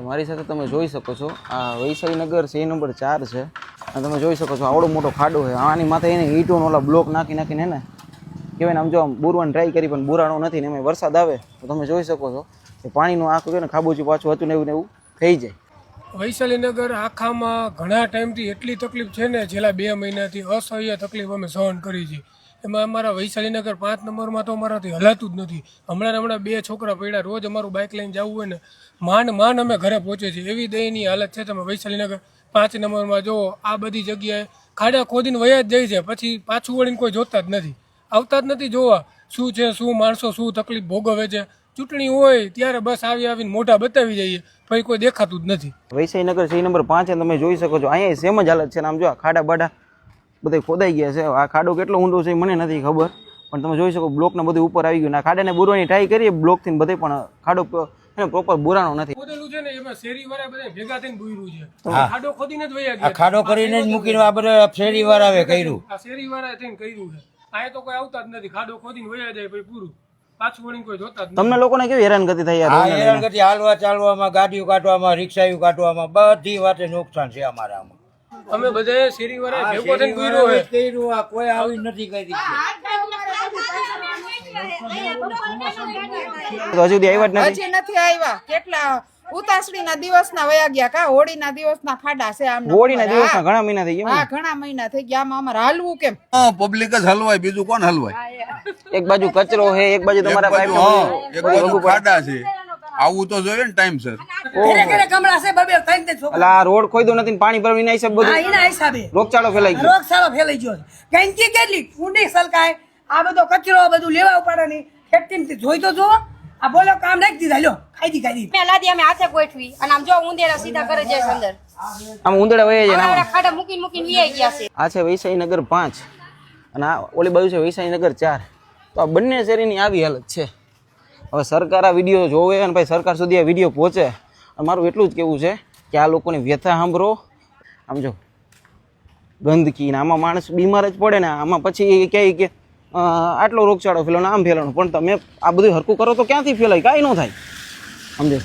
મારી સાથે તમે જોઈ શકો છો આ વૈશાલીનગર છે નંબર 4 છે અને તમે જોઈ શકો છો આવડો મોટો ખાડો છે આની માથે એને ઈંટોનો ઓલા બ્લોક નાખીને ને કહેવાય ને આમ જો આમ બુરવાની ટ્રાય કરી પણ બુરાણો નથી ને એમાં વરસાદ આવે તો તમે જોઈ શકો છો કે પાણીનું આખું ને ખાબોચી પાછું હતું ને એવું થઈ જાય। વૈશાલીનગર આખામાં ઘણા ટાઈમથી એટલી તકલીફ છે ને છેલ્લા 2 મહિનાથી અસહ્ય તકલીફ અમે સહન કરી છે। એમાં અમારા વૈશાલીનગર 5 નંબરમાં તો અમારાથી હલાતું જ નથી। હમણાં 2 છોકરા પડ્યા, રોજ અમારું બાઇક લઈને જવું હોય ને માંડ અમે ઘરે પહોંચે છે, એવી દયનીય હાલત છે। તમે વૈશાલીનગર 5 નંબરમાં જુઓ, આ બધી જગ્યાએ ખાડા ખોદીને વયા જ જાય છે, પછી પાછું વળીને કોઈ જોતા જ નથી, આવતા જ નથી જોવા શું છે, શું માણસો શું તકલીફ ભોગવે છે। ચૂંટણી હોય ત્યારે બસ આવીને મોઢા બતાવી જઈએ, પછી કોઈ દેખાતું જ નથી। વૈશાલીનગર છે નંબર 5 તમે જોઈ શકો છો અહીંયા સેમ જ હાલત છે ને આમ જો ખાડા બાડા બધા ખોદાઈ ગયા છે। આ ખાડો કેટલો ઊંડો છે મને નથી ખબર, પણ તમે જોઈ શકો બ્લોક ને બધું ઉપર આવી ગયું ને ખાડાને બુરવાની ટ્રાય કરીએ બ્લોક થી બધે પણ ખાડો એને પ્રોપર બુરાણો નથી ખોદેલું છે ને એમાં શેરીવાળા બધા ભેગા થઈને બુર્યું છે, ખાડો ખોદીને જ વયા ગયા, ખાડો કરીને જ મૂકીને આ બધા શેરીવાળા આવે કર્યું, આ શેરીવાળા થઈને કર્યું છે। આ તો કોઈ આવતા જ નથી, ખાડો ખોદીને વયા જાય પછી પૂરું, પાછું વળીને કોઈ જોતા જ નથી। તમને લોકોને કેવી હેરાનગતિ થાય યાર? હેરાનગતિ હાલવા ચાલવામાં, ગાડીઓ કાઢવામાં, રિક્ષાઓ કાઢવામાં બધી વાતે નુકસાન છે અમારે આમાં। અમે બધા શેરીવાળા ભેગો થઈને પૂર્યો હોય કર્યું, આ કોઈ આવી નથી કરી હજુ સુધી આવ્યા જ નથી? હજી નથી આવ્યા। કેટલા ઉતાસળીના દિવસના વયા ગયા કા, હોળીના દિવસના ખાડા છે આમ, હોળીના દિવસના ઘણા મહિના થઈ ગયા। હા ઘણા મહિના થઈ ગયા, આમાં અમારે હાલવું કેમ? પબ્લિક જ હલવાય, બીજું કોણ હલવાય? એક બાજુ કચરો છે, એક બાજુ તમારા પાઇપ એક બાજુ ખાડા છે, આવું તો જોઈએ ને ટાઈમ સર। આ રોડ ખોઈદો નથી, પાણી ભરવું એના હિસાબ બધું રોગચાળો ફેલાઈ ગયો, રોગચાળો ફેલાઈ ગયો છે। ગંદકી કેટલી ઊંડી સલકાય, આ બધો કચરો બધું લેવા ઉપાડવાની ફેક્ટરી જોઈ તો જો, આ બોલો કામ નાખી દીધા, લ્યો ખાઈ પેલાથી અમે હાથે ગોઠવી અને આમ જો ઉંદેડા સીધા કરે છે અંદર, આમ ઉંદરડા વહી જાય ને ખાડા મૂકીને વીઆઈ ગયા છે। આ છે વૈશાલીનગર 5 અને આ ઓલી બાજુ છે વૈશાલીનગર 4, તો આ બંને શેરીની આવી હાલત છે। હવે સરકાર આ વિડીયો જોવે અને ભાઈ સરકાર સુધી આ વિડીયો પહોંચે, મારું એટલું જ કહેવું છે કે આ લોકોની વ્યથા સાંભળો। આમ જો ગંદકી ને આમાં માણસ બીમાર જ પડે ને, આમાં પછી કહે કે આટલો રોગચાળો ફેલાનો, આમ ફેલાનો, પણ તમે આ બધું હરકું કરો તો ક્યાંથી ફેલાય? કાંઈ ન થાય, સમજે।